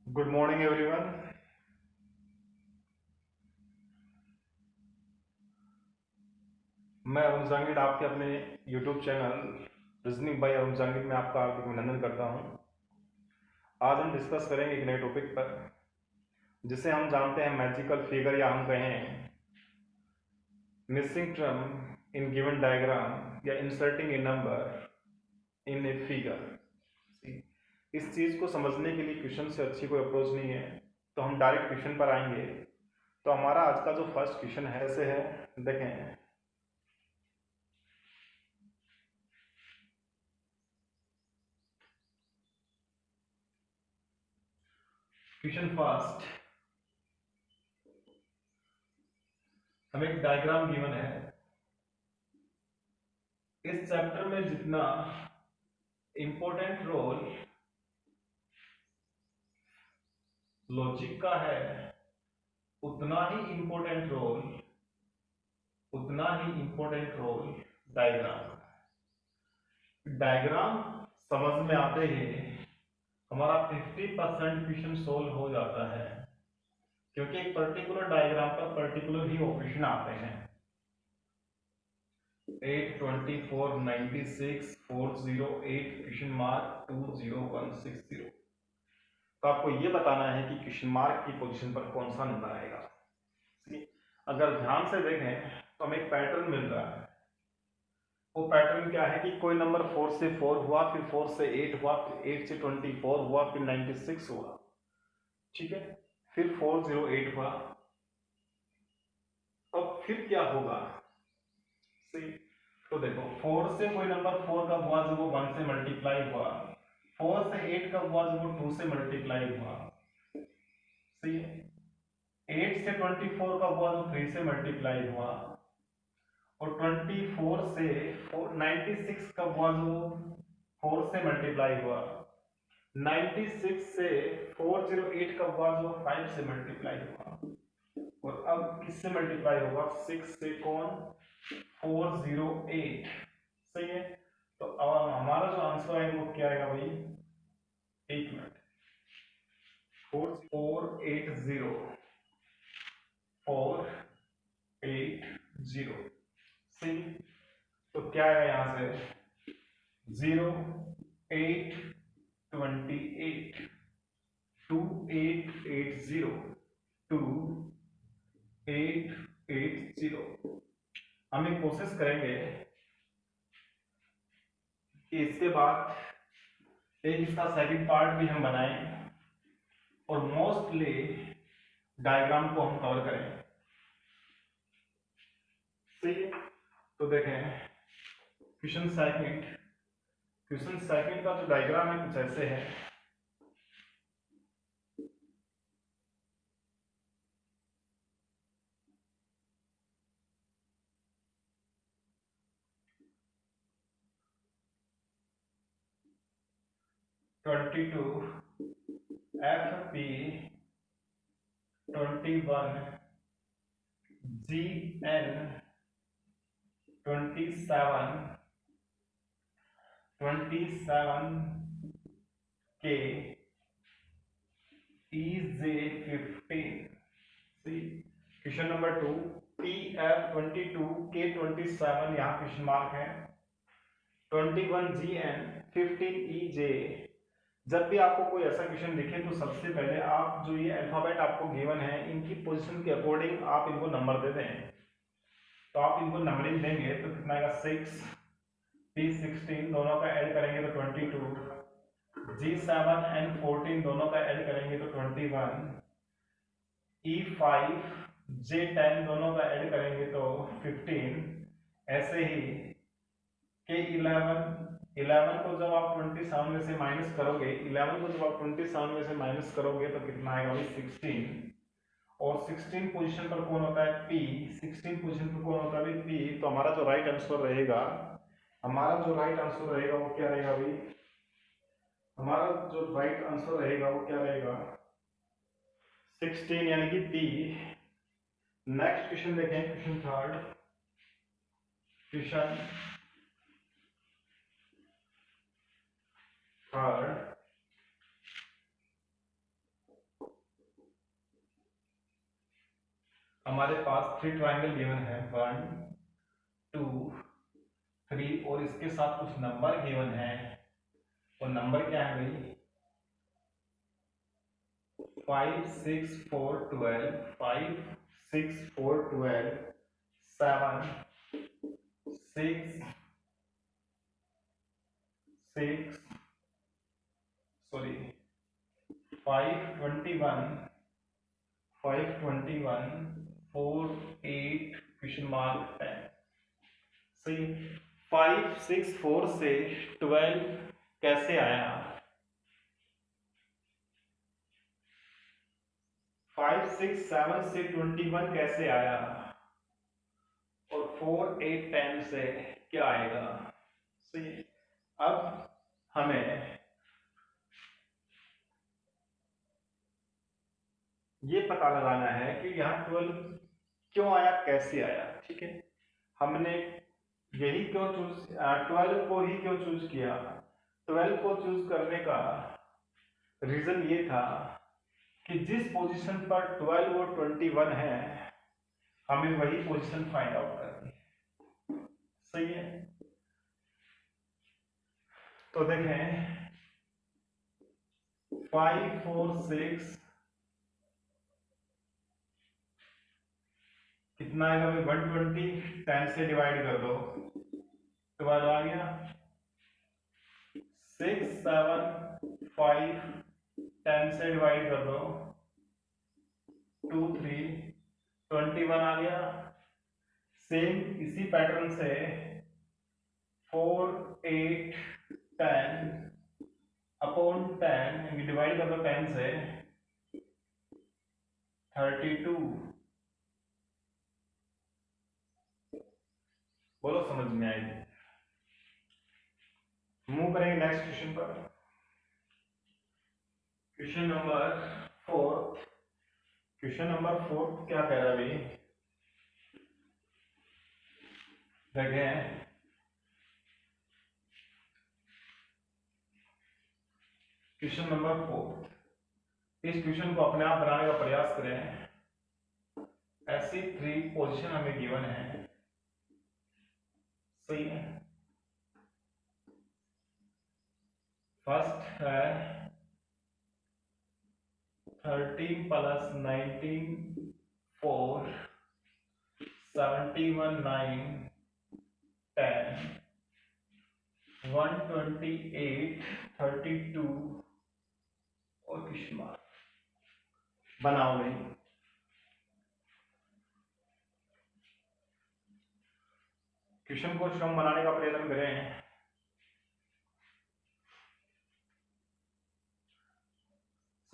Good morning everyone. मैं अरुण जांगिड आपके अपने YouTube channel reasoning bye Arun Jangid में आपका हार्दिक अभिनंदन करता हूं। आज हम डिस्कस करेंगे एक नए टॉपिक पर जिसे हम जानते हैं मैजिकल फिगर, या हम कहें missing term in given diagram, या inserting a number in a figure. इस चीज को समझने के लिए क्वेश्चन से अच्छी कोई अप्रोच नहीं है, तो हम डायरेक्ट क्वेश्चन पर आएंगे। तो हमारा आज का जो फर्स्ट क्वेश्चन है ऐसे है, देखें। क्वेश्चन फर्स्ट, हमें एक डायग्राम गिवन है। इस चैप्टर में जितना इंपॉर्टेंट रोल लॉजिक का है, उतना ही इंपॉर्टेंट रोल डायग्राम का है। डायग्राम समझ में आते ही हमारा 50% क्वेश्चन सोल्व हो जाता है, क्योंकि एक पर्टिकुलर डायग्राम पर पर्टिकुलर ही ऑपरेशन आते हैं। 8, 24, 96, 408 क्वेश्चन मार्क 20160। तो आपको ये बताना है कि क्वेश्चन मार्क की पोजीशन पर कौन सा नंबर आएगा। अगर ध्यान से देखें तो हमें एक पैटर्न मिल रहा है। वो पैटर्न क्या है कि कोई नंबर 4 से 4 हुआ, फिर 4 से 8 हुआ, फिर 8 से 24 हुआ, फिर 96 हुआ, ठीक है, फिर 408 हुआ। अब फिर क्या होगा, सी, तो देखो 4 से कोई नंबर 4 कब हुआ, जब वो 1 से मल्टीप्लाई हुआ। 4 से 8 कब हुआ, जब वो 2 से मल्टीप्लाई हुआ। सही है। 8 से 24 कब हुआ, तो 3 से मल्टीप्लाई हुआ। और 24 से 96 कब हुआ, जो 4 से मल्टीप्लाई हुआ। 96 से 408 कब हुआ, जो 5 से मल्टीप्लाई हुआ। और अब किससे मल्टीप्लाई होगा, 6 से, कौन, 408। सही है। तो अब हमारा जो आंसर आएगा वो क्या आएगा भाई, एक मिनट, 480, 480। सही। तो क्या आएगा यहां से, 0828, 2880, 2880। हम एक कोशिश करेंगे कि इसके बाद एक इसका सेकंड पार्ट भी हम बनाएं और मोस्टली डायग्राम को हम कवर करें। सही है। तो देखें क्वेश्चन सेकंड का जो डायग्राम है कुछ ऐसे है। Twenty two, FP, 21, GN, 27, 27K, EJ15। Question number 2, TF22, K27, यहाँ क्वेश्चन मार्क है। 21GN, 15EJ। जब भी आपको कोई ऐसा क्वेश्चन दिखे तो सबसे पहले आप जो ये अल्फाबेट आपको गिवन है, इनकी पोजीशन के अकॉर्डिंग आप इनको नंबर दे दें। तो आप इनको नंबरिंग देंगे तो कितना आएगा, 6, P16 दोनों का ऐड करेंगे तो 22, G7 and 14 दोनों का ऐड करेंगे तो 21, E5, J10 दोनों का ऐड करेंगे तो 15। ऐसे ही K11 को जब आप 27 में से माइनस करोगे, 11 को जब आप 27 में से माइनस करोगे तो कितना आएगा भाई, 16। और 16 पोजीशन पर कौन होता है, P। 16 पोजीशन पर कौन होता है भाई, P। तो हमारा जो राइट आंसर रहेगा, वो क्या रहेगा भाई, हमारा जो राइट आंसर रहेगा वो क्या रहेगा, 16, यानी कि P। नेक्स्ट क्वेश्चन देखें, क्वेश्चन थर्ड। हमारे पास 3 ट्राइंगल गिवन है 1 2 3 और इसके साथ कुछ नंबर गिवन है। और नंबर क्या है भाई 5 6 4 12 5 6 4 12 7 6 6 सॉरी 5 21 4 8 क्वेश्चन मार्क 10। सही 5 6 4 से 12 कैसे आया 5 6 7 से 21 कैसे आया और 4 8 10 से क्या आएगा। सही अब हमें ये पता लगाना है कि यहाँ 12 क्यों आया कैसे आया। ठीक है हमने यही क्यों चूज 12 को ही क्यों चूज किया। 12 को चूज करने का रीजन ये था कि जिस पोजीशन पर 12 और 21 है हमें वही पोजीशन फाइंड आउट करनी है। सही है तो देखें 5 4 6 कितना आएगा भाई 120 10 से डिवाइड कर दो 12 आ गया 6 7 5 10 से डिवाइड कर दो 2 3 21 आ गया। सेम इसी पैटर्न से 4 8 10 अपॉन 10 डिवाइड कर दो 10 से 32। बोलो समझ में आएगी। मूव करेंगे नेक्स्ट क्वेश्चन पर। क्वेश्चन नंबर 4 क्या कह रहा है भाई देखें क्वेश्चन नंबर 4 इस क्वेश्चन को अपने आप बनाने का प्रयास करें। ऐसी 3 पोजीशन हमें गिवन है। सही है फर्स्ट है 13 प्लस 19 4 71 9 10 128 32 और क्वेश्चन मार्क बनाओ नहीं। क्वेश्चन को हम बनाने का प्रयत्न करें।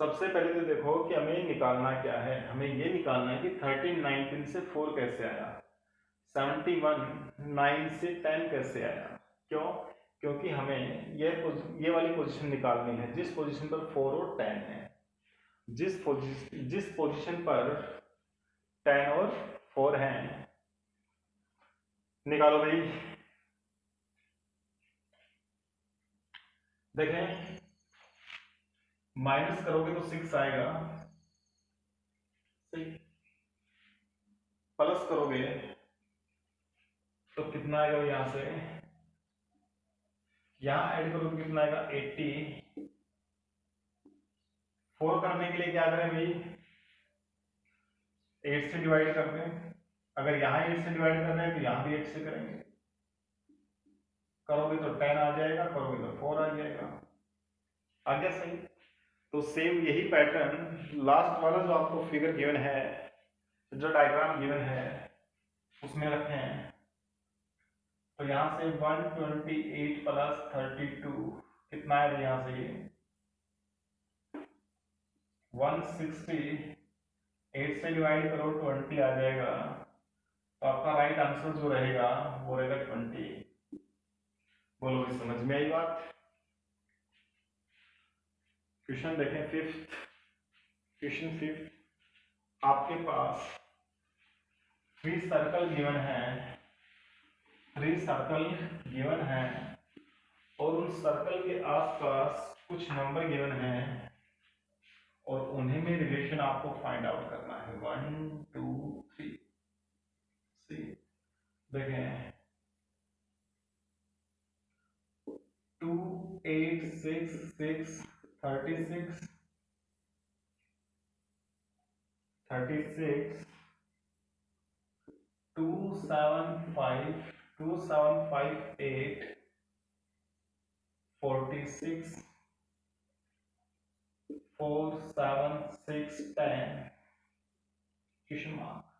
सबसे पहले तो देखो कि हमें निकालना क्या है। हमें ये निकालना है कि 13 19 से 4 कैसे आया 71 9 से 10 कैसे आया। क्यों क्योंकि हमें ये वाली पोजीशन निकालनी है जिस पोजीशन पर 4 और 10 है। जिस पोजीशन पर 10 और 4 हैं निकालो भाई। देखें माइनस करोगे तो 6 आएगा। सही प्लस करोगे तो कितना आएगा यहां से यहां ऐड करोगे कितना आएगा 80। 4 करने के लिए क्या करें भाई 8 से डिवाइड कर दें। अगर यहां 8 से डिवाइड कर रहे हैं तो यहां भी 8 से करेंगे। करोगे तो 10 आ जाएगा करोगे तो 4 आ जाएगा। आ गया सही। तो सेम यही पैटर्न लास्ट वाला जो आपको फिगर गिवन है जो डायग्राम गिवन है उसमें रखें। तो यहां से 128 प्लस 32 कितना है यहां से ये 160 8 से डिवाइड करो 20 आ जाएगा। तो आपका राइट आंसर जो रहेगा वो रहेगा 20। बोलो समझ में आई बात। क्वेश्चन देखें क्वेश्चन फिफ्थ आपके पास 3 सर्कल गिवन है 3 सर्कल गिवन है और उन सर्कल के आसपास कुछ नंबर गिवन है और उन्हीं में रिलेशन आपको फाइंड आउट करना है 1 2 3। देखें 2 8 6 6 36 36 2 7 5 2 7 5 8 46 4 7 6 10 क्वेश्चन मार्क।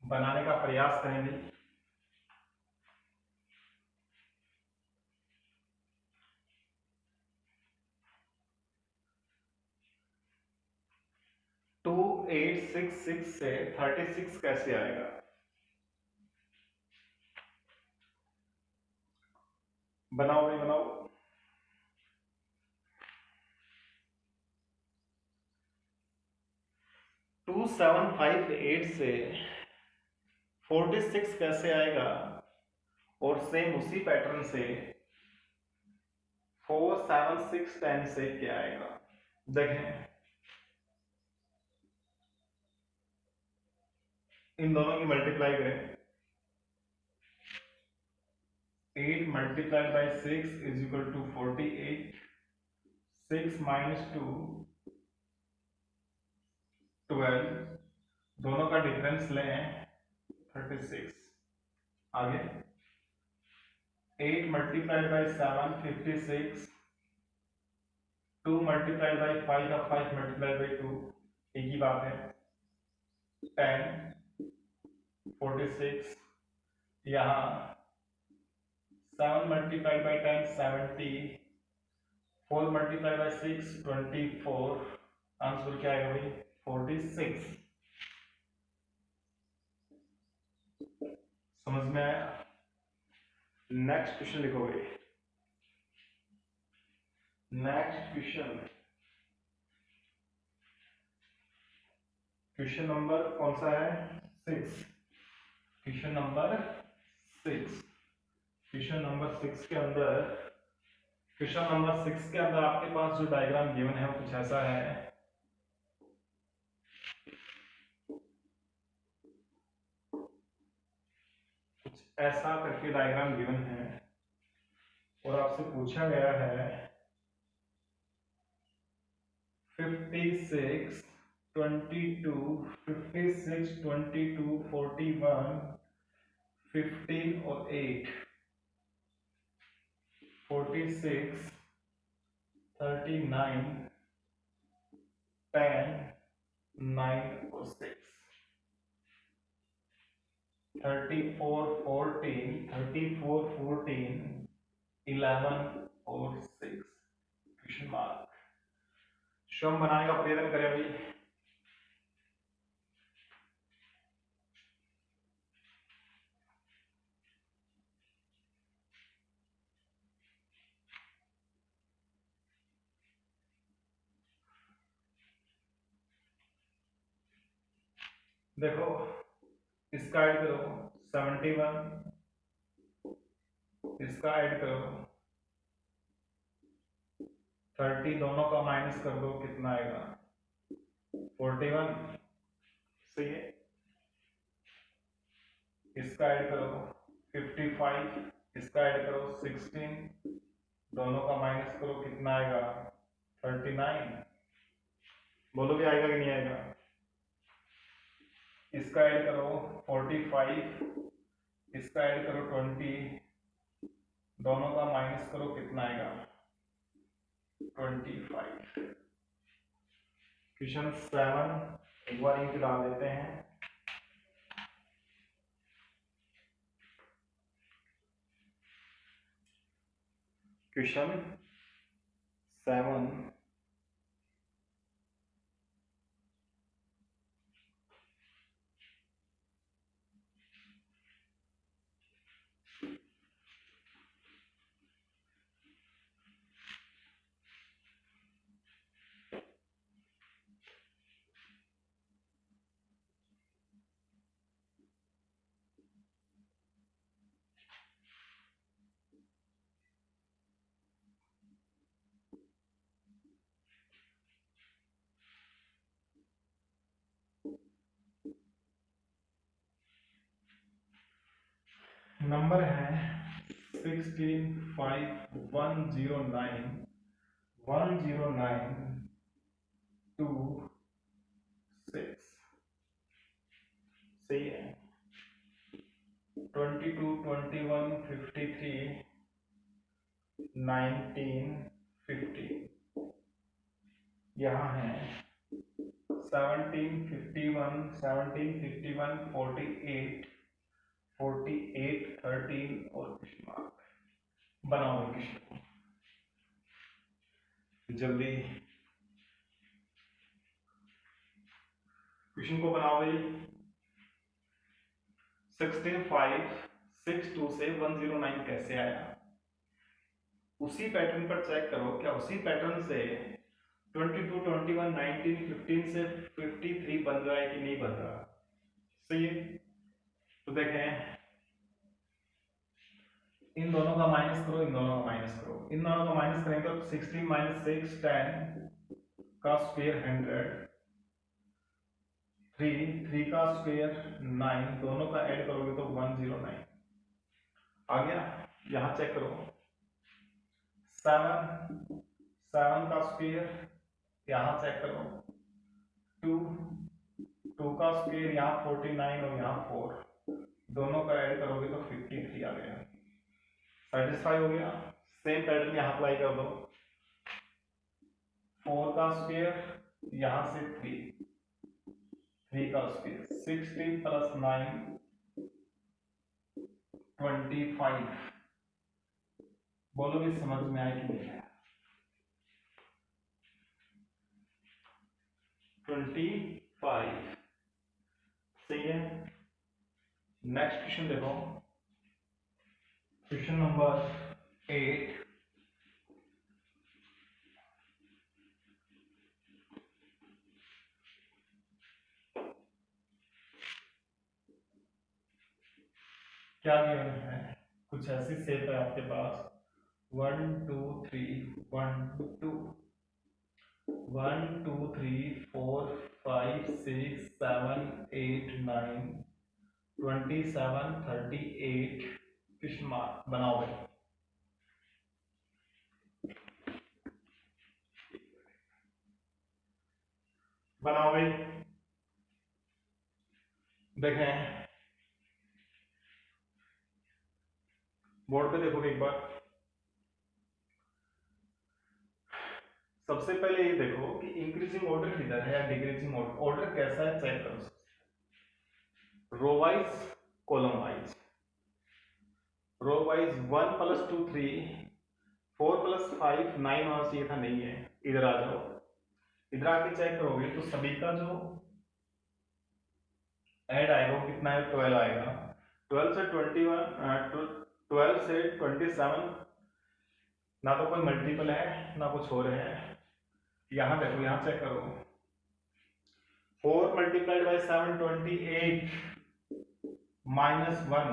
बनाने का प्रयास करेंगे। टू 8 6 6 से 36 कैसे आएगा? बनाओ भाई बनाओ। 2 7 5 8 से 46 कैसे आएगा? और सेम उसी पैटर्न से 4 7 6 10 से क्या आएगा? देखें इन दोनों की मल्टीप्लाई करें। 8 multiplied by 6 is equal to 48. 6 minus 2 12. दोनों का डिफरेंस लें 36। आगे 8 multiplied by 7 56. 2 multiplied by 5 का 5 multiplied by 2 एक ही बात है। 10 46 यहाँ 7 multiplied by 10 70, 4 multiplied by 6 24। Answer क्या आएगा भाई? 46। समझ में आया? नेक्स्ट क्वेश्चन लिखोगे। नेक्स्ट क्वेश्चन नंबर कौन सा है? 6। Question number 6। क्वेश्चन नंबर 6 के अंदर आपके पास जो डायग्राम गिवन है वो कुछ ऐसा है। कुछ ऐसा करके डायग्राम गिवन है और आपसे पूछा गया है 56 22 56 22 41 15 और 8 46 39 10 9 और 6 34 14 11 और 6 क्वेश्चन मार्क। श्रम बनाने का प्रयत्न करें भाई। देखो इसका ऐड करो 71, इसका ऐड करो 30, दोनों का माइनस कर दो कितना आएगा? 41। सही है। इसका ऐड करो 55, इसका ऐड करो 16, दोनों का माइनस करो कितना आएगा? 39। बोलो भी आएगा कि नहीं आएगा? इसका ऐड करो 45, इसका ऐड करो 20, दोनों का माइनस करो कितना आएगा? 25। क्वेश्चन 7 एक बार इंक डाल देते हैं। क्वेश्चन 7 नंबर है 165109 10926, सही है। 22 21 53 1950, यहाँ है 1751 48 13 और क्वेश्चन मार्क। बनाओ क्वेश्चन जल्दी, क्वेश्चन को बनाओ भाई। 16562 से 109 कैसे आया? उसी पैटर्न पर चेक करो, क्या उसी पैटर्न से 22 21 19 15 से 53 बन रहा है कि नहीं बन रहा? सही है। तो देखें, इन दोनों का माइनस करो, इन दोनों का माइनस करो। इन दोनों का माइनस करेंगे तो 16 - 6 10 का स्क्वायर 100, 3 का स्क्वायर 9, दोनों का ऐड करोगे तो 109 आ गया। यहां चेक करो, 7 का स्क्वायर, यहां चेक करो 2 का स्क्वायर, यहाँ 49 और यहाँ 4, दोनों का ऐड करोगे तो 53 आ गया। सेटिस्फाई हो गया। सेम पैटर्न यहाँ अप्लाई कर दो, 4 का स्क्वायर, यहां से 3 का स्क्वायर, 16 + 9 25। बोलो भी समझ में आए कि नहीं आया? 25 सही है। नेक्स्ट क्वेश्चन देखो, क्वेश्चन नंबर 8। क्या गिवन है? कुछ ऐसी शेप है आपके पास, 1 2 3 1 2 1 2 3 4 5 6 7 8 9 27 38 क्वेश्चन मार्क। बनाओ भाई। बनाओ भाई। देखें बोर्ड पे, देखो एक बार। सबसे पहले ये देखो कि इंक्रीजिंग ऑर्डर किधर है या डिक्रीजिंग ऑर्डर, ऑर्डर कैसा है चेक करो। Row wise, column wise. Row wise 1 + 2 3 4 + 5 9 होना चाहिए था, नहीं है। इधर आ जाओ, इधर आके चेक करोगे तो सभी का जो ऐड आएगा वो कितना है? 12 आएगा। 12 से 21 12 से 27 ना तो कोई मल्टीपल है ना कुछ और है। यहां देखो, यहां चेक करो, 4 × 7 28 -1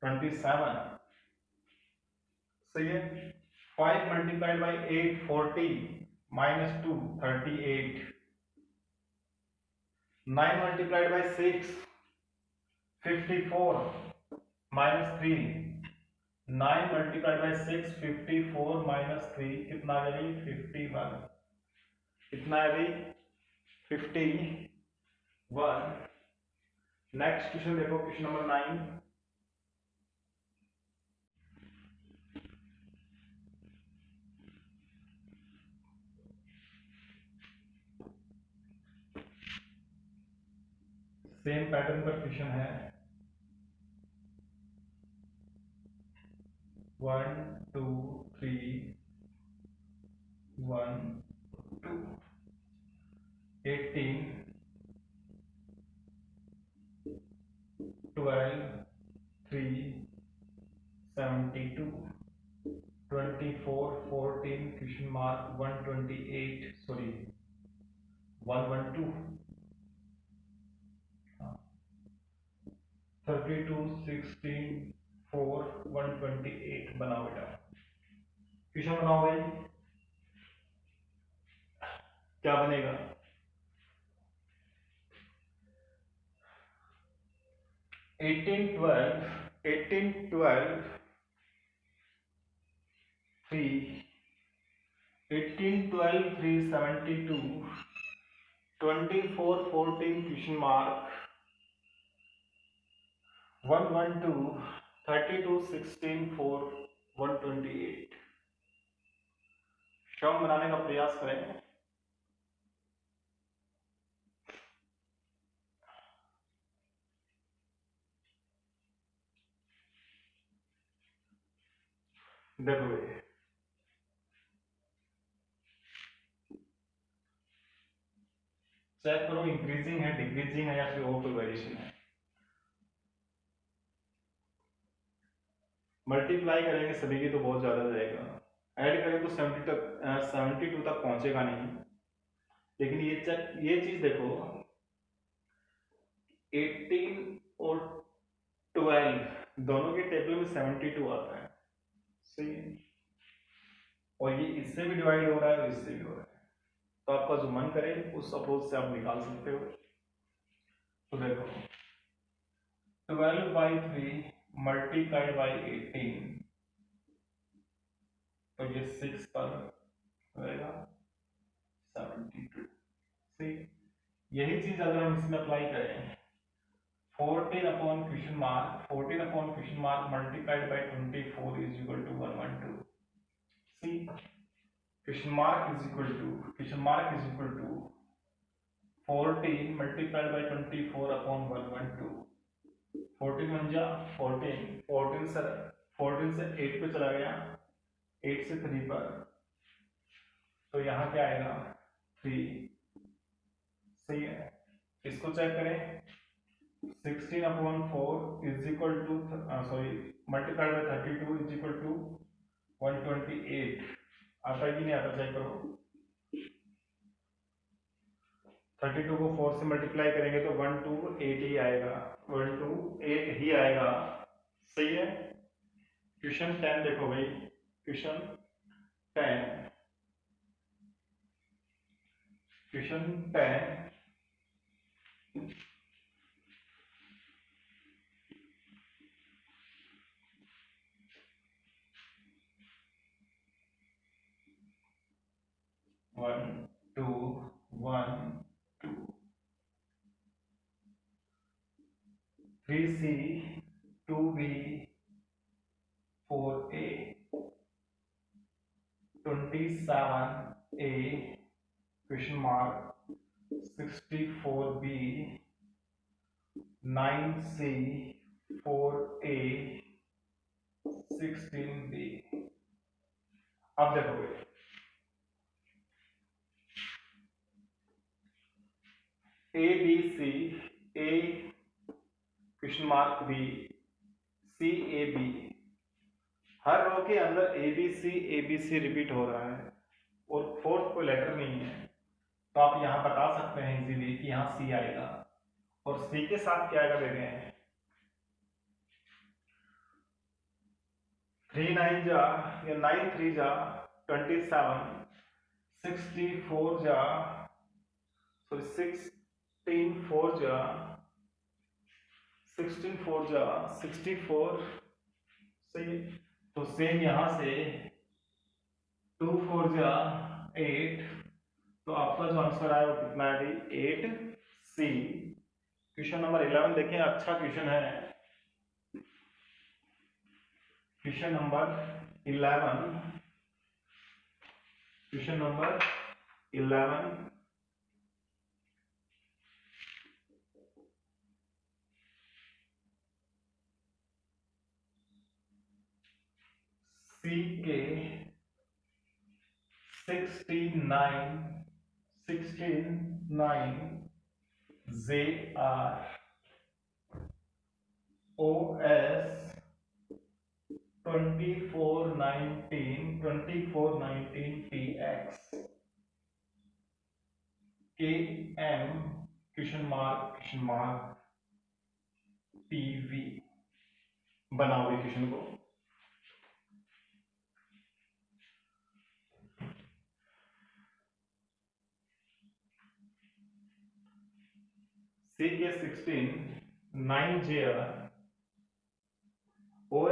27 सही है। 5 × 8 40 -2 38 9 × 6 54 -3 9 × 6 54 -3 कितना आ गई? 51। कितना आ गई? 51। नेक्स्ट क्वेश्चन देखो, क्वेश्चन नंबर 9। सेम पैटर्न पर क्वेश्चन है, 1 2 3 1 2 18 12 3 72 24 14 क्वेश्चन मार्क 128 सॉरी 112 32 16 4 128। बनाओ बेटा, क्वेश्चन बनाओ भाई। क्या बनेगा? 18 12 18 12 3 18 12 3 72 24 14 question mark 112 32 16 4 128। शव बनाने का प्रयास करें। देखो ये चेक करो इंक्रीजिंग है, डिक्रीजिंग है, या फिर और कोई वेरिएशन है। मल्टीप्लाई करेंगे सभी की तो बहुत ज्यादा जाएगा, ऐड करें तो 70 तक 72 तक पहुंचेगा नहीं। लेकिन ये चीज देखो 18 और 12 दोनों के टेबल में 72 आता है, सही है। और ये इससे भी डिवाइड हो रहा है और इससे भी हो रहा है, तो आपका जो मन करे उस अप्रोच से आप निकाल सकते हो। तो देखो 12/3 मल्टीप्लाइड बाई 18, तो ये 6 पर रहेगा 72। सही, यही चीज अगर हम इसमें अप्लाई करें 14 upon question mark multiplied by 24 is equal to 112। C question mark is equal to 14 multiplied by 24 upon 112। 14 1 जा 14, 14 से 8 पे चला गया, 8 से 3 पर, तो यहाँ क्या आएगा 3। सही है, इसको चेक करें 16 upon 4 is equal to multiplied by 32 is equal to 128। आता है कि नहीं आता, चेक करो। 32 को 4 से मल्टीप्लाई करेंगे तो 128 ही आएगा, 128 ही आएगा। सही है। क्वेश्चन 10 देखो भाई, question 10 1 2 1 2 3C 2B 4A 27A question mark 64B 9C 4A 16B। अब देखोगे A B C A question mark B C A B, हर रो के अंदर A B C रिपीट हो रहा है और फोर्थ कोई लेटर नहीं है, तो आप यहाँ बता सकते हैं इजीली कि यहाँ C आएगा। और C के साथ क्या आएगा देखे हैं 3 9 जा या 9 3 जा 27, 64 जा 16 4 जा 64। सही, तो सेम यहां से 2 4 जा 8, तो आपका जो आंसर आया वो कितना है भाई 8C। क्वेश्चन नंबर 11 देखें, अच्छा क्वेश्चन है। क्वेश्चन नंबर 11 C के 16 JR OS 2419 TX KM question mark PV। बनाओ क्वेश्चन को। C के 16 9 JR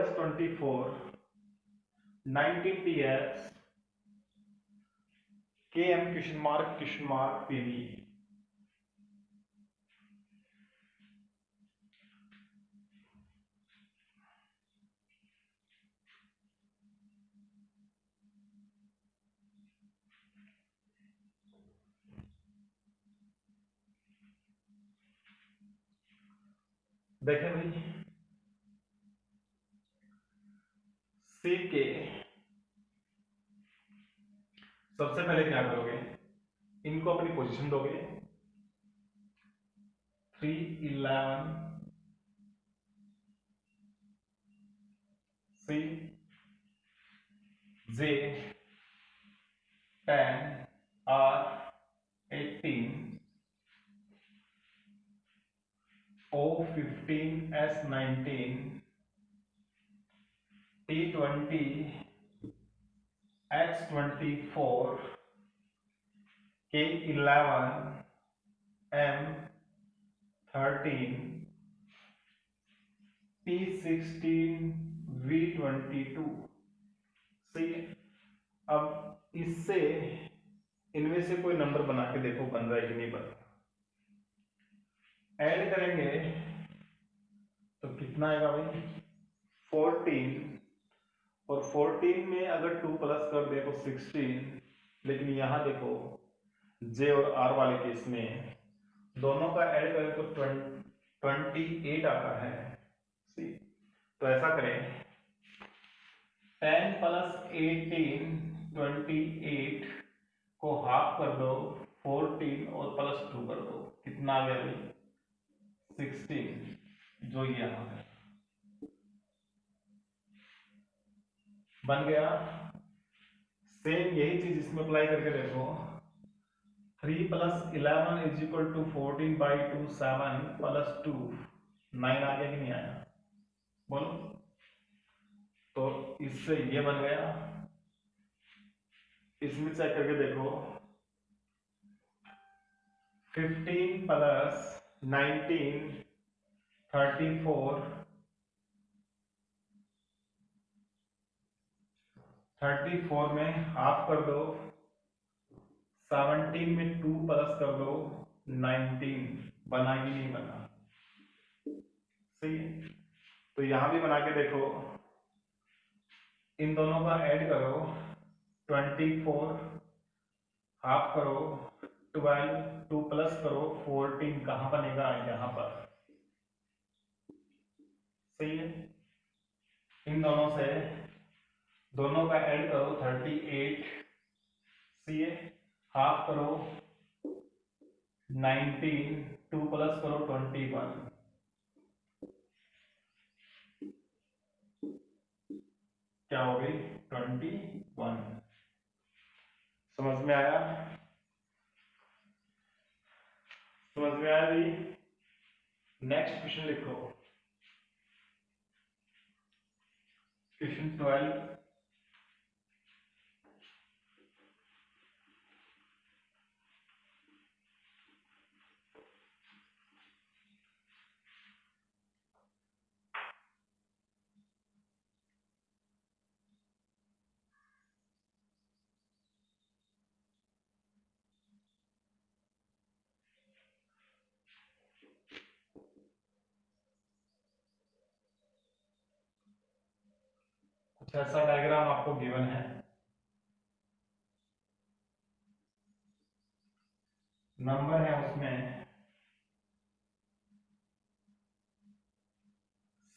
4s24 19ts km question mark pv। देखें भाई, सी के सबसे पहले क्या करोगे, इनको अपनी पोजीशन दोगे। 3 11 C J 10 R 18 O 15 S 19 T 20 X 24 K 11 M 13 T 16 we 22। सही है। अब इससे इनमें से कोई नंबर बना के देखो बन रहा है कि नहीं बन रहा। ऐड करेंगे तो कितना आएगा भाई, 14, और 14 में अगर 2 प्लस कर दे तो 16। लेकिन यहां देखो जे और आर वाले केस में दोनों का ऐड करें तो 28 आता है। सी, तो ऐसा करें 10 प्लस 18 28 को हाफ कर दो 14 और प्लस 2 कर दो, कितना आ गया भाई 16, जो ये यहां है बन गया। सेम यही चीज इसमें अप्लाई करके देखो। 3 plus 11 is equal to 14/2 7 plus 2 9 आ गया कि नहीं आया, बोलो। तो इससे ये बन गया। इसमें चेक करके देखो 15 प्लस 19 34 34 में हाफ कर दो, 17 में 2 प्लस कर दो 19, बना कि नहीं बना, सही है। तो यहां भी बना के देखो, इन दोनों का ऐड करो 24 हाफ करो 12 2 प्लस करो 14, कहां बनेगा यहां पर, सही है। इन दोनों से दोनों का ऐड करो 38, सी है, हाफ करो 19 2 प्लस करो 21, क्या हो गई 21। समझ में आया, समझ में आया भाई। नेक्स्ट क्वेश्चन लिखो, क्वेश्चन 12। कुछ ऐसा डायग्राम आपको गिवन है, नंबर है उसमें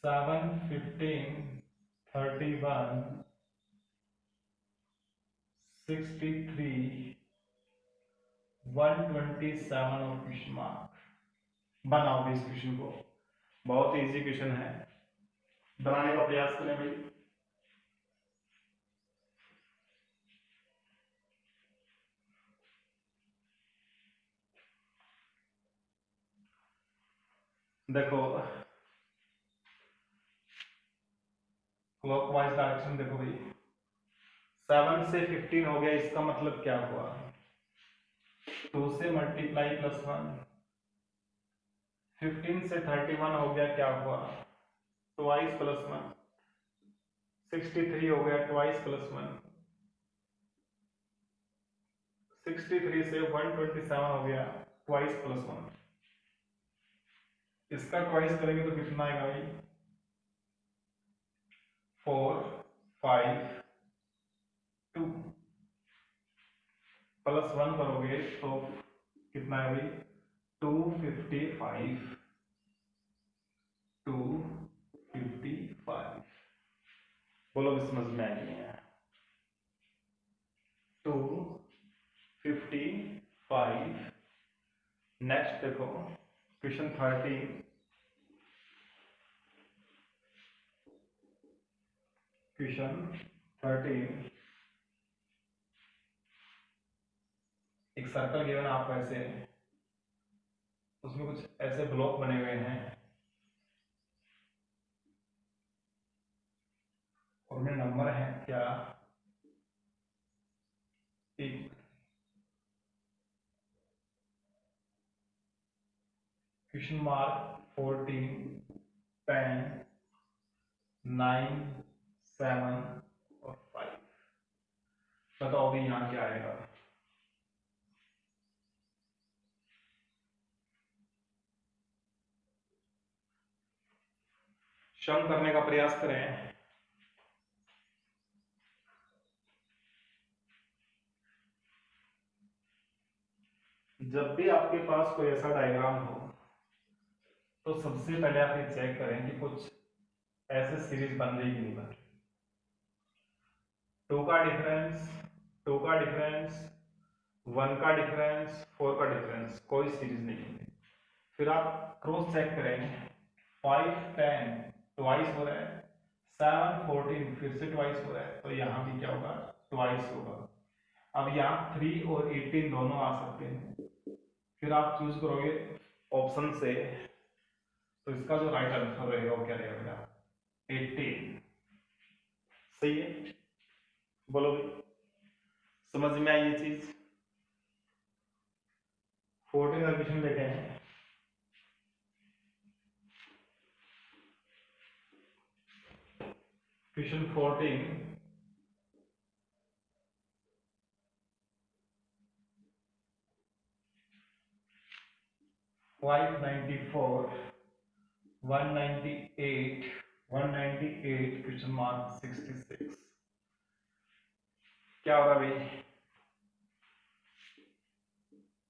7 15 31 63 127 और क्वेश्चन मार्क। बनाओ इस क्वेश्चन को, बहुत इजी क्वेश्चन है, बनाने का प्रयास करें भाई। देखो क्लॉकवाइज डायरेक्शन देखो भाई, 7 से 15 हो गया, इसका मतलब क्या हुआ 2 से मल्टीप्लाई प्लस 1, 15 से 31 हो गया, क्या हुआ ट्वाइस प्लस 1, 63 हो गया ट्वाइस प्लस 1, 63 से 127 हो गया ट्वाइस प्लस 1। इसका ट्वाइस करेंगे तो कितना आएगा भाई, 4 5 2 प्लस 1 करोगे तो कितना है भाई, 255 255। बोलो भी समझ में आई नहीं है, 255। नेक्स्ट देखो क्वेश्चन 13, क्वेश्चन 13 एक सर्कल गिवन आपको ऐसे, उसमें कुछ ऐसे ब्लॉक बने हुए हैं और उनमें नंबर है क्या, एक क्वेश्चन मार्क 14 10 9 7 और 5। बताओ भी यहाँ क्या आएगा। सम करने का प्रयास करें। जब भी आपके पास कोई ऐसा डायग्राम हो तो सबसे पहले आप ये चेक करें कि कुछ ऐसे सीरीज बन रही कि नहीं बन रही। 2 का डिफरेंस, 2 का डिफरेंस, 1 का डिफरेंस, 4 का डिफरेंस, कोई सीरीज नहीं है। फिर आप क्रॉस चेक करें, 5 10 ट्वाइस हो रहा है, 7 14 फिर से ट्वाइस हो रहा है, तो यहाँ भी क्या होगा, ट्वाइस होगा। अब यहाँ 3 और 18 दोनों आ सकते हैं, फिर आप चूज करोगे ऑप्शन से, तो इसका जो राइट आंसर रहेगा वो क्या रहेगा, 18। सही है, बोलो भाई समझ में आई ये चीज। 14 का क्वेश्चन देखे हैं, क्वेश्चन 14 594 198 198 क्वेश्चन मार्क 66। क्या हो रहा है भाई,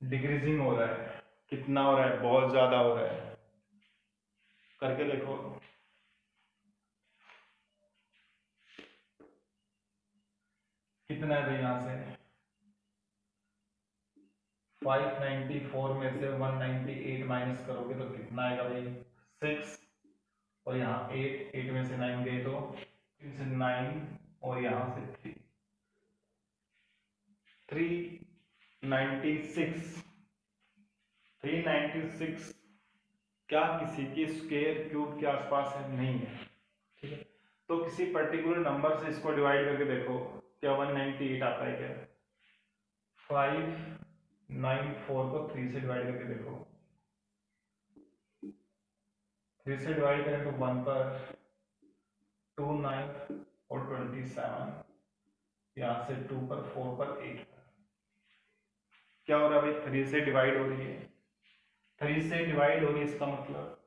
डिक्रीजिंग हो रहा है। कितना हो रहा है, बहुत ज्यादा हो रहा है। करके देखो, कितना है भाई, यहां से 594 में से 198 माइनस करोगे तो कितना आएगा भाई, 6। और यहाँ 8 8 में से 9 गए तो 9 और यहाँ से 396 396। क्या किसी के स्क्वायर क्यूब के आसपास है, नहीं है। ठीक है, तो किसी पर्टिकुलर नंबर से इसको डिवाइड करके देखो, क्या 198 आता है क्या। 594 को 3 से डिवाइड करके देखो, 3 से डिवाइड करें तो 1 पर 2 9 और 27, यहाँ से 2 पर 4 पर 8 पर। क्या हो रहा है भाई, 3 से डिवाइड हो रही है, 3 से डिवाइड हो रही है, इसका मतलब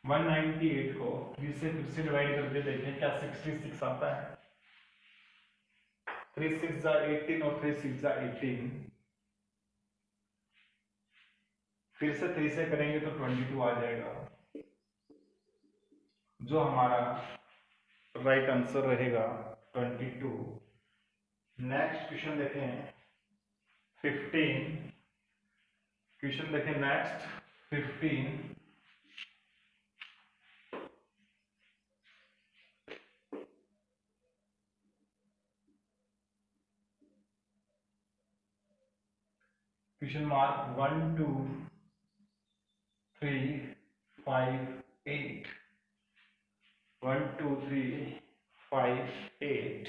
198 को 3 से फिर से डिवाइड करके देखें क्या 66 आता है। 3 6 जा 18 और 3 6 जा 18, फिर से 3 से करेंगे तो 22 आ जाएगा, जो हमारा राइट आंसर रहेगा 22। नेक्स्ट क्वेश्चन देखें 15, क्वेश्चन देखें नेक्स्ट 15। Question mark 1 2 3 5 8 1 2 3 5 8।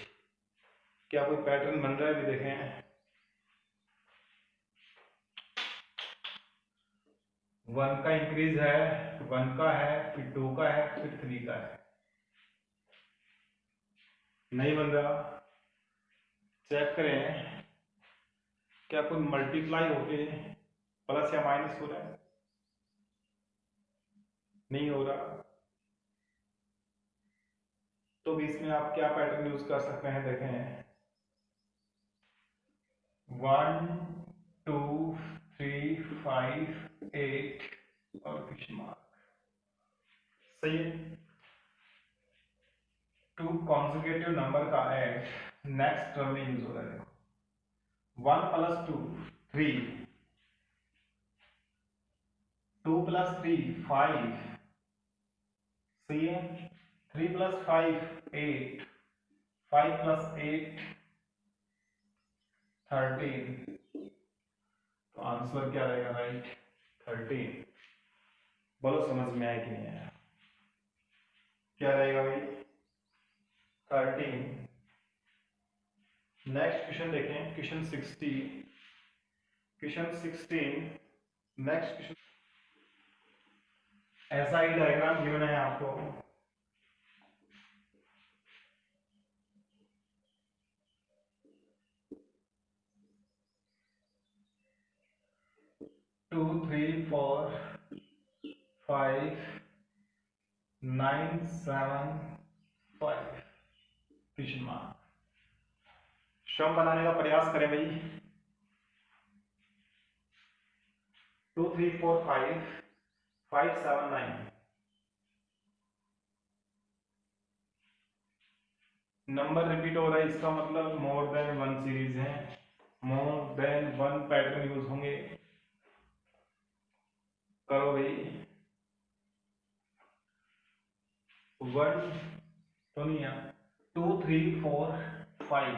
क्या कोई पैटर्न बन रहा है, भी देखें। 1 का इंक्रीज है, 1 का है, फिर 2 का है, फिर 3 का है। नहीं बन रहा। चेक करें क्या कोई मल्टीप्लाई होके प्लस या माइनस हो रहा है, नहीं हो रहा। तो भी इसमें आप क्या पैटर्न यूज कर सकते हैं, देखें 1 2 3 5 8 और क्वेश्चन मार्क। सही है। टू कॉन्जुगेटिव नंबर का एड नेक्स्ट टर्म में यूज हो रहा है। 1 + 2 3, 2 + 3 5, सही है। 3 + 5 8, 5 + 8 13। तो आंसर क्या रहेगा, राइट 13। बोलो समझ में आया कि नहीं आया, क्या रहेगा भाई 13। नेक्स्ट क्वेश्चन देखें, क्वेश्चन 16। Question 16 next question. ऐसा ही डायग्राम गिवन है आपको। To 3 4 5 9 7 5 question mark. सम बनाने का प्रयास करें भाई। 2 3 4 5 5 7 9। नंबर रिपीट हो रहा है, इसका मतलब मोर देन वन सीरीज है, more than one pattern use होंगे। करो भाई। 1 तो नहीं है, 2 3 4 5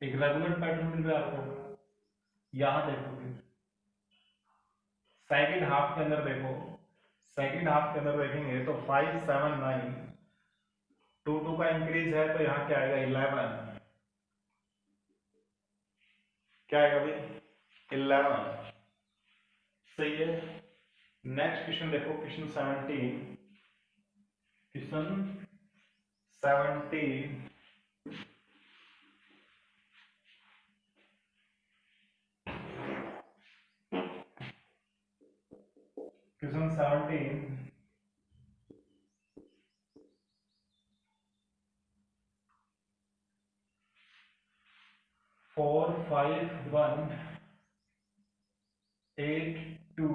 एक रेगुलर पैटर्न मिल रहा है आपको। यहां देखो फिर सेकंड हाफ के अंदर देखो, सेकंड हाफ के अंदर देखेंगे तो 5 7 9, 2 2 का इंक्रीज है तो यहाँ क्या आएगा 11। क्या आएगा भाई 11। सही है। नेक्स्ट क्वेश्चन देखो, question 17। Question 17 question 17 4 5 1 8 2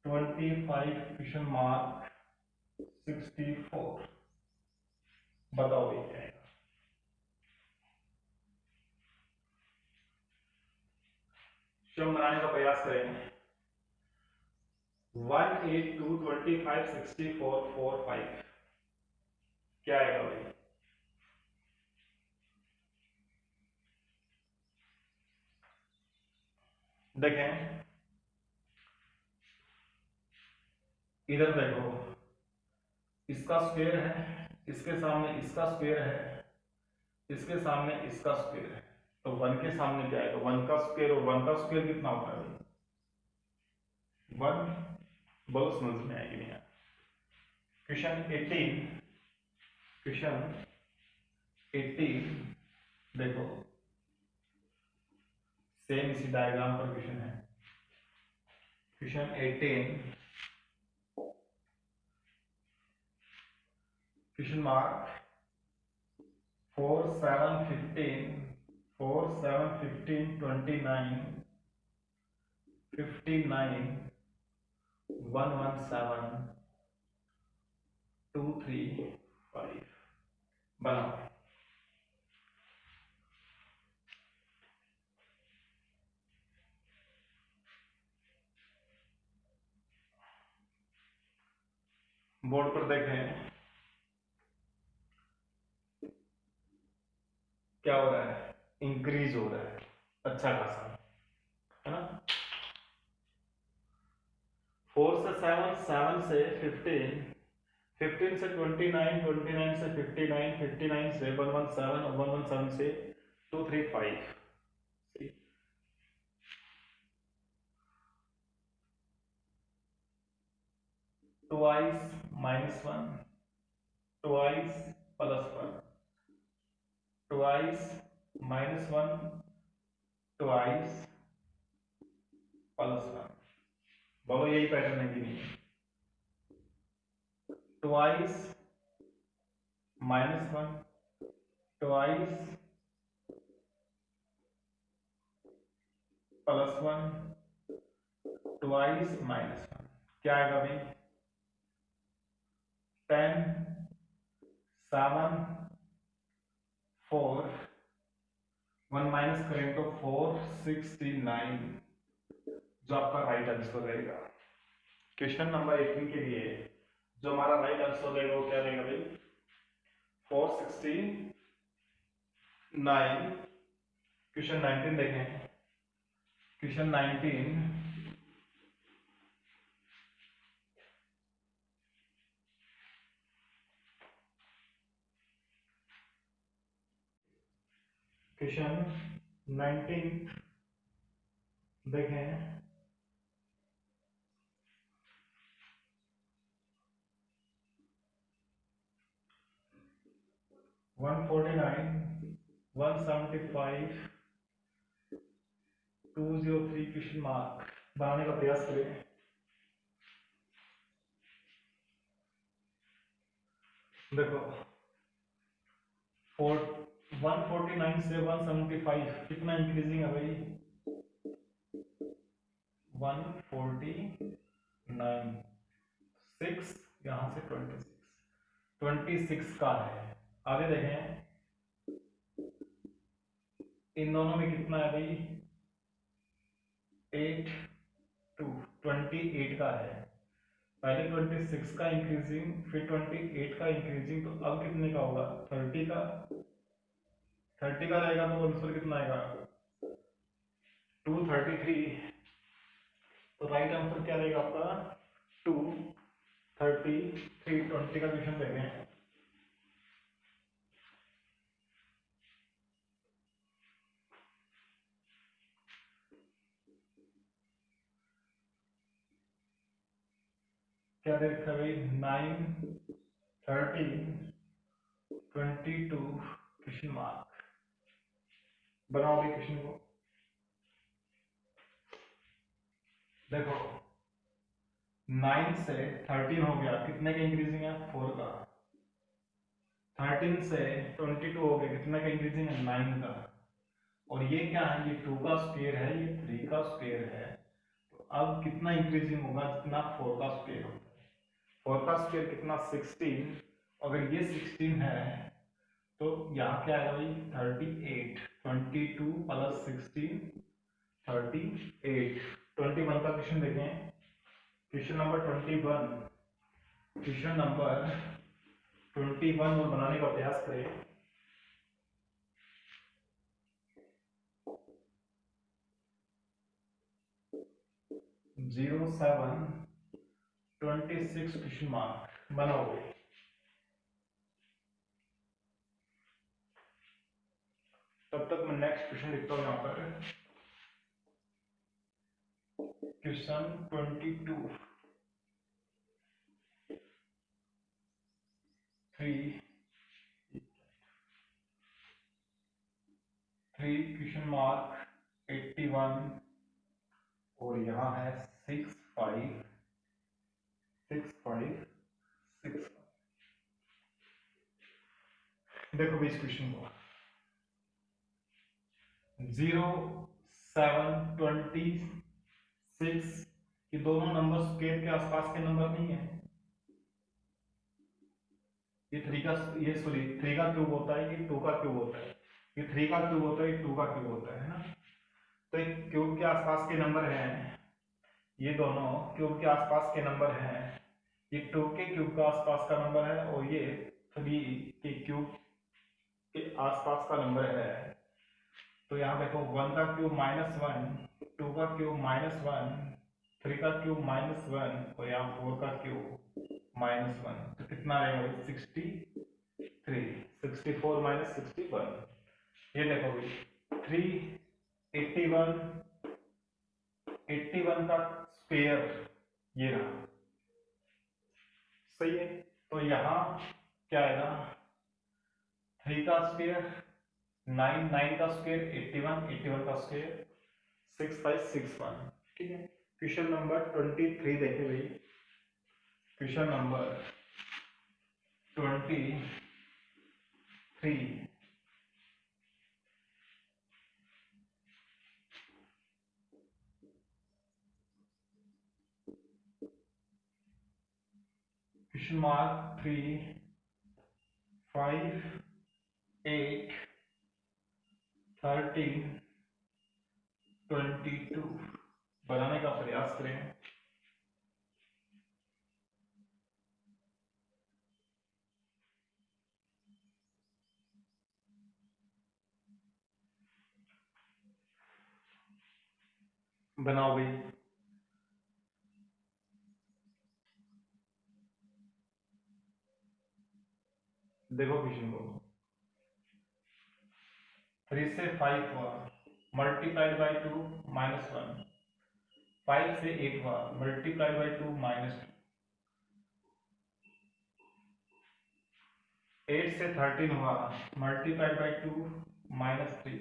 25 question mark 64। बताओ ये क्या है। शम बनाने का प्रयास करेंगे। 1 8 2 25 64 4 5 क्या आएगा भाई। देखें इधर देखो, इसका स्क्वायर है, इसके सामने इसका स्क्वायर है, इसके सामने इसका स्क्वायर है, तो 1 के सामने क्या आएगा 1 का स्क्वायर, और 1 का स्क्वायर कितना होता है 1। बोलो समझ में आएगी नहीं। क्वेश्चन 18, क्वेश्चन 18 देखो, सेम इसी डायग्राम पर क्वेश्चन है। क्वेश्चन 18 क्वेश्चन मार्क 4 7 15 4 7 15 29 59 117 2 3 5 बनाओ। बोर्ड पर देखें क्या हो रहा है, इंक्रीज हो रहा है अच्छा खासा, है ना। 4 से 7, 7 से 15, 15 से 29, 29 से 59, 59 से 117 और 117 से 235। Twice -1, twice +1, twice -1 twice +1। बोलो यही पैटर्न है कि नहीं? ट्वाइस -1 ट्वाइस +1 ट्वाइस -1, क्या आएगा भाई? 10 7 4, 1 माइनस करें तो 469, जो आपका राइट आंसर रहेगा। क्वेश्चन नंबर 18 के लिए जो हमारा राइट आंसर रहेगा वो क्या रहेगा भाई? 469। क्वेश्चन 19 देखें। क्वेश्चन 19 क्वेश्चन 19 देखें। 149 175 203 क्वेश्चन मार्क बनाने का प्रयास करें। देखो 149 से 175 कितना इंक्रीजिंग है भाई? 149 6, यहां से 26 का है। आगे देखें इन दोनों में कितना है भाई? 8 2 28 का है। पहले 26 का इंक्रीजिंग, फिर 28 का इंक्रीजिंग, तो अब कितने का होगा? 30 का रहेगा, तो आंसर कितना आएगा? 233। तो राइट आंसर क्या रहेगा आपका? 233। 20 का क्वेश्चन देखें। क्या दे रखा है भाई? 9 13 22 क्वेश्चन मार्क। बनाओ भाई क्वेश्चन को। देखो 9 से 13 हो गया, कितने का इंक्रीजिंग है? 4 का। 13 से 22 हो गया, कितने का इंक्रीजिंग है? 9 का। और ये क्या है? ये 2 का स्क्वायर है, ये 3 का स्क्वायर है। तो अब कितना इंक्रीजिंग होगा? जितना 4 का स्क्वायर होता है। 4 का स्क्वायर कितना? 16। अगर ये 16 है तो यहाँ क्या आएगा भाई? 38। 22 + 16 38। 21 का क्वेश्चन देखें। Question number 21। क्वेश्चन नंबर 21 और बनाने का प्रयास करें। जीरो 7 26 क्वेश्चन मार्क बनाओगे। तब तक मैं नेक्स्ट क्वेश्चन लिखता हूं यहाँ पर। क्वेश्चन 22 3 क्वेश्चन मार्क 81 और यहाँ है 6 5 6 5 6। देखो भी इस क्वेश्चन को। 0 7 26, ये दोनों नंबर स्क्वायर के आसपास के नंबर नहीं है। ये 3 का, ये सॉरी 3 का क्यूब होता है, ये 2 का क्यूब होता है। ये 3 का क्यूब होता है, ये 2 का क्यूब होता है ना। तो एक क्यूब के आसपास के नंबर हैं, ये दोनों क्यूब के आसपास के नंबर हैं। ये 2 के क्यूब का आसपास का नंबर है और ये 3 के क्यूब के आसपास का नंबर है। तो यहाँ देखो 1 का क्यूब -1, 2 का क्यूब -1, 3 का क्यूब -1 और यहाँ 4 का क्यूब -1। तो कितना रहेगा? 63। 64 - 61। ये देखो भाई 3 81 81 का स्क्वायर ये रहा, सही है। तो यहाँ क्या आएगा? 3 का स्क्वायर 9, 9 का स्क्वायर 81, 81 का स्क्वायर 6561। ठीक है, क्वेश्चन नंबर 23 देखे भाई। क्वेश्चन नंबर 23, क्वेश्चन मार्क 3, 5, 8, 13, 22 बनाने का प्रयास करें। बनाओ भाई। देखो क्वेश्चन को, 3 से 5 हुआ मल्टीप्लाइड बाई 2 -1, 5 से 8 हुआ मल्टीप्लाइड बाई 2 -2, 8 से 13 हुआ मल्टीप्लाइड बाई 2 -3,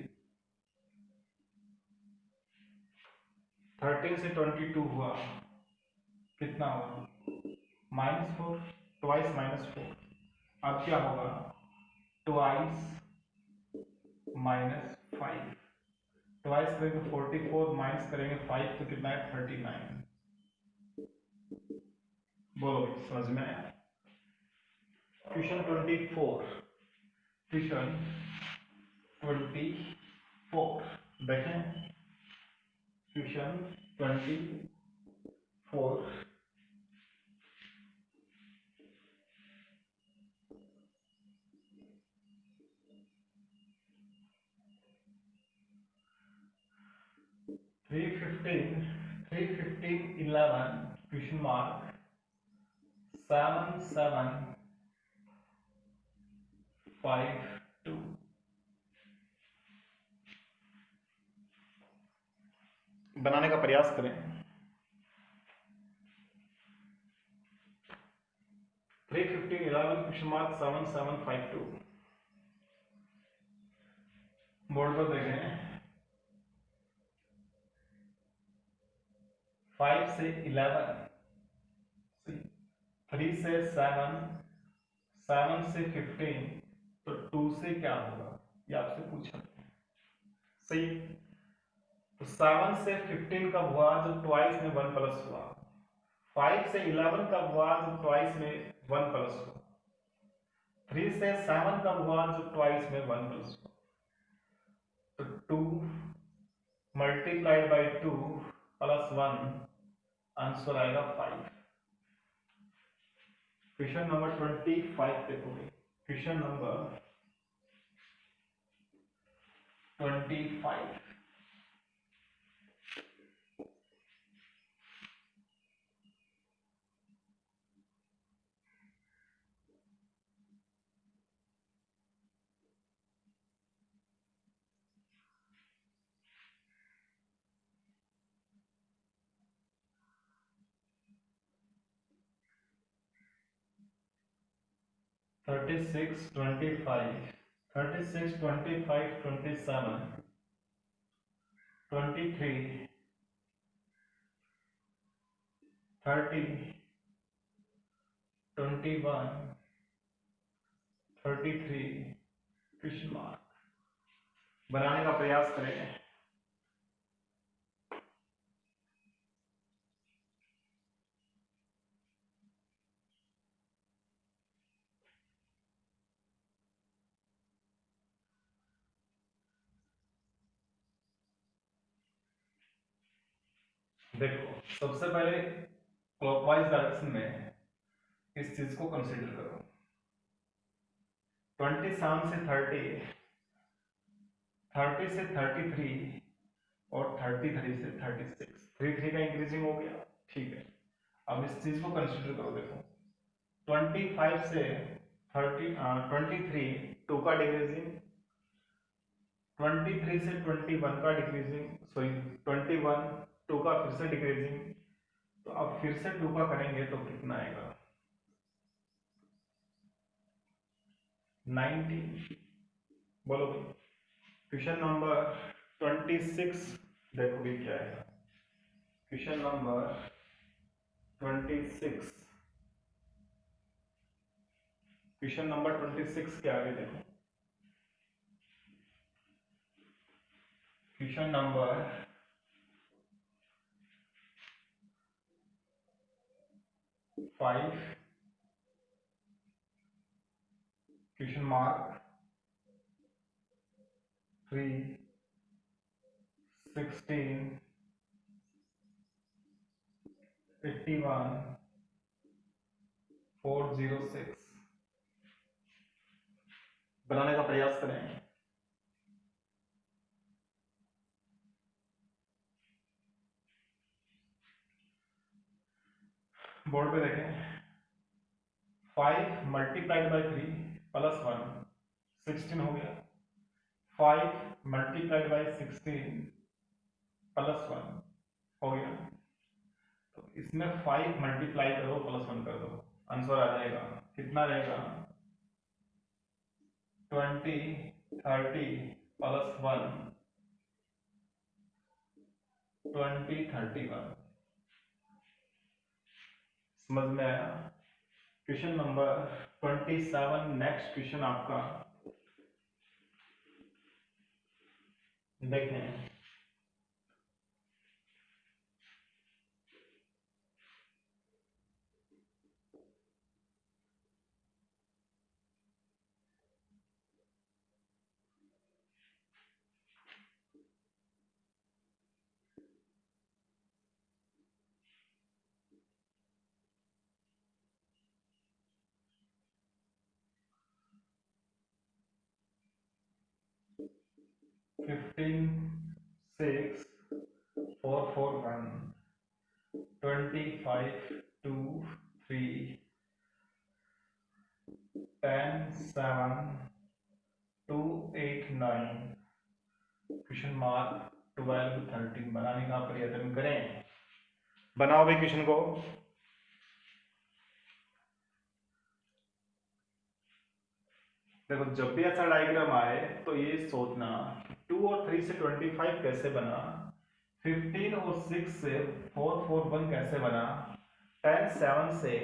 13 से 22 हुआ कितना हुआ -4, ट्वाइस -4। अब क्या होगा ट्वाइस -5, ट्वाइस करेंगे 44 माइनस करेंगे 5 तो कितना है 39। बोलो समझ में आया। क्वेश्चन 24, क्वेश्चन 24 देखें। Question 24, three fifteen 11 question mark 7, 7, 5, 2 बनाने का प्रयास करें। 315 11 क्वेश्चन मार्क 7, 7, 5, 2 बोर्ड पर देखें। 5 से 11, 3 से 7, 7 से 15, तो 2 से क्या होगा ये आपसे पूछा। सही, तो 7 से 15 कब हुआ जो ट्वाइस में 1 प्लस हुआ। 5 से 11 कब हुआ जो ट्वाइस में 1 प्लस हुआ। 3 से 7 कब हुआ जो ट्वाइस में 1 प्लस हुआ। तो 2 मल्टीप्लाइड बाई 2 प्लस 1 आंसर आएगा 5। क्वेश्चन नंबर 25 देखोगे। क्वेश्चन नंबर 25, 36, 25, 36, 25, 27, 23, 30, 21, 33 क्वेश्चन मार्क बनाने का प्रयास करें। देखो सबसे पहले क्लॉकवाइज डायरेक्शन में इस चीज को कंसीडर करो। 27 से 30, 30 से 33 और 33 से 36, 3 का इंक्रीजिंग हो गया। ठीक है, अब इस चीज को कंसीडर करो। देखो 25 से 23 2 का डिक्रीजिंग, 23 से 21 का डिक्रीजिंग, सॉरी 21 2 का फिर से डिक्रीजिंग। तो अब फिर से 2 का करेंगे तो कितना आएगा 90। बोलो भाई। क्वेश्चन नंबर 26 देखो भी क्या है। क्वेश्चन नंबर 26, क्वेश्चन नंबर 26 के आगे देखो। क्वेश्चन नंबर 5 क्वेश्चन मार्क 3 16 81 406 बनाने का प्रयास करें। बोर्ड पे देखें। 5 मल्टीप्लाइड बाई 3 प्लस 1 16 हो गया। 5 मल्टीप्लाइड बाई 16 प्लस 1 हो गया। तो इसमें 5 मल्टीप्लाई करो प्लस 1 कर दो, आंसर आ जाएगा। कितना रहेगा? 20 30 प्लस 1 20 31। समझ में आया? क्वेश्चन नंबर 27 नेक्स्ट क्वेश्चन आपका देखें। फिफ्टीन 6 4 4 1 25 2 3 10 7 2 8 9 क्वेश्चन मार्क 12 13 बनाने का प्रयत्न करें। बनाओ भाई क्वेश्चन को। देखो जब भी ऐसा डायग्राम आए तो ये सोचना 2 और 3 से 25 कैसे बना, 15 और 6 से 4 4 1 कैसे बना, 10 7 से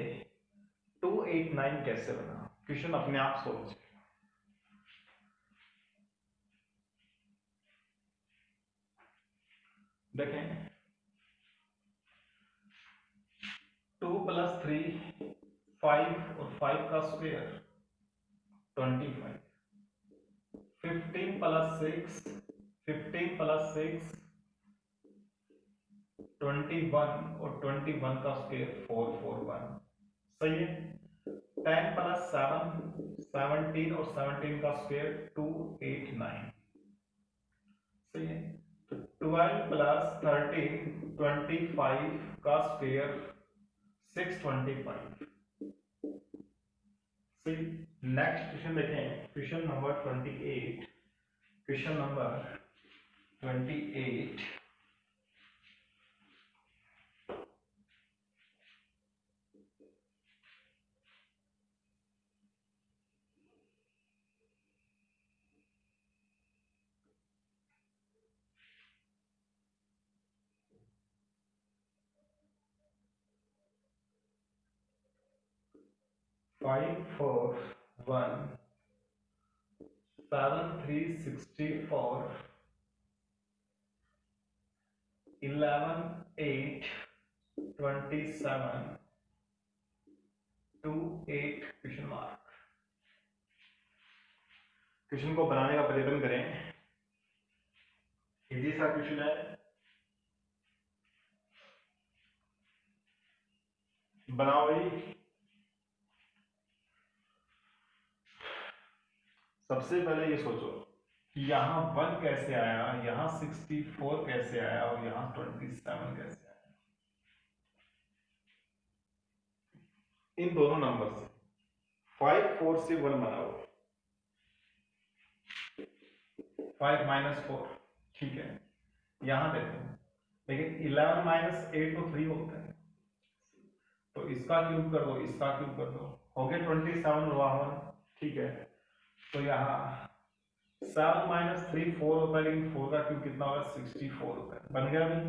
2 8 9 कैसे बना। क्वेश्चन अपने आप सोच। देखें 2 प्लस 3 5 और 5 का स्क्वायर 25, 15 प्लस 6 15 प्लस 6 21 और 21 का स्क्वायर 441। सही है। 10 प्लस 7 17 और 17 का स्क्वायर 289। सही है। 12 प्लस 13 25 का स्क्वायर 625। सही। नेक्स्ट क्वेश्चन देखें। Question number 28, question number 28 5 4 1 7 3 64 11 8 27 2 8 question mark. Question को बनाने का प्रयत्न करें। इजी सा क्वेश्चन है, बनाओ भाई। सबसे पहले ये सोचो कि यहाँ 1 कैसे आया, यहाँ 64 कैसे आया और यहाँ 27 कैसे आया। इन दोनों नंबर से 5 4 से 1 बनाओ। 5 माइनस 4 ठीक है। यहां देखो, लेकिन 11 माइनस 8 तो 3 होता है, तो इसका क्यूब कर दो, इसका क्यूब कर दो, हो गया 27 हुआ 1। ठीक है। तो यहाँ 7 माइनस 3 4 होता है, लेकिन 4 का क्यूब कितना होगा 64 होता है। बन गया भाई।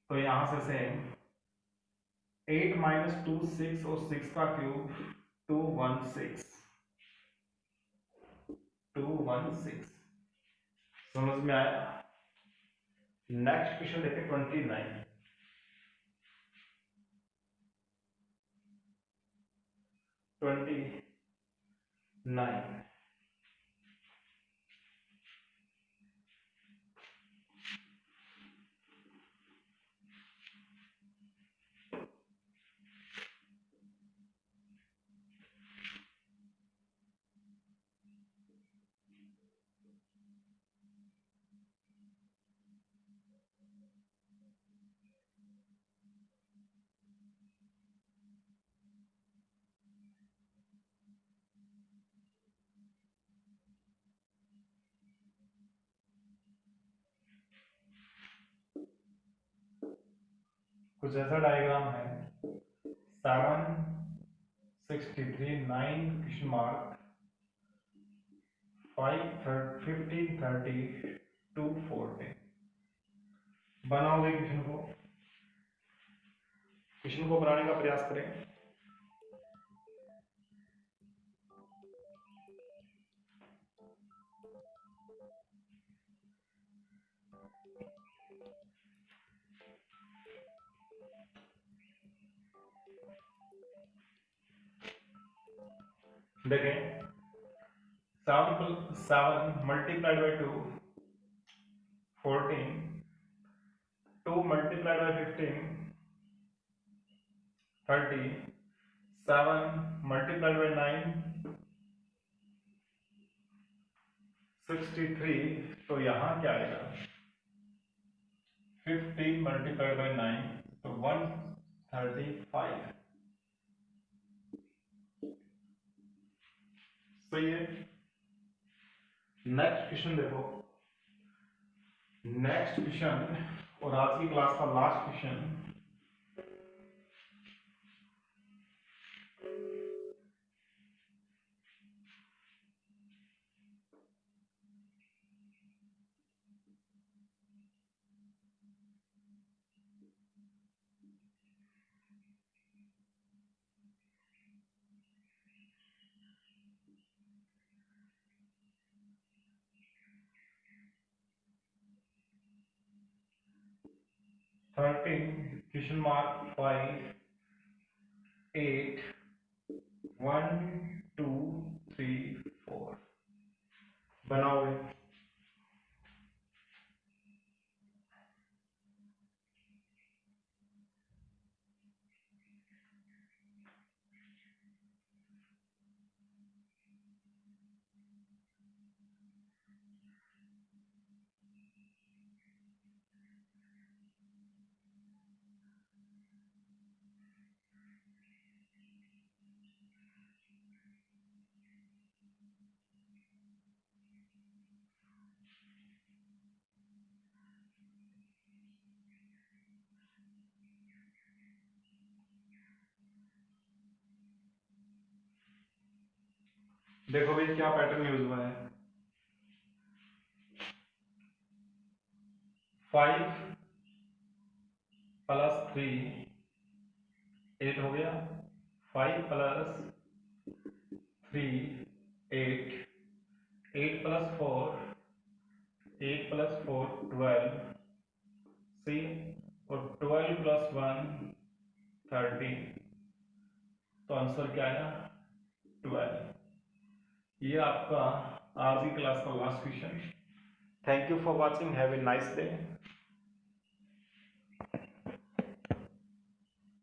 तो यहां से सेम 8 माइनस 2 6 और 6 का क्यूब 216 216। समझ में आया। नेक्स्ट क्वेश्चन देखते 29। 29 कुछ ऐसा डायग्राम है। 763 9 क्वेश्चन मार्क 5 15 30 240। बनाओगे क्वेश्चन को बनाने का प्रयास करें। देखें 7 multiplied by 2 14, 2 multiplied by 15 30, 7 multiplied by 9 63। तो यहां क्या आएगा 15 मल्टीप्लाइड बाई 9 तो 135। सही है। नेक्स्ट क्वेश्चन देखो। नेक्स्ट क्वेश्चन और आज की क्लास का लास्ट क्वेश्चन। क्वेश्चन मार्क 5 8 1 2 3 4 बनाओगे। देखो भाई क्या पैटर्न यूज हुआ है। 5 प्लस 3 8 हो गया। 5 प्लस 3 8 8 प्लस 4 8 प्लस 4 12 सी और 12 प्लस 1 13। तो आंसर क्या आया 12। ये आपका आज की क्लास का last question. Thank you for watching. Have a nice day.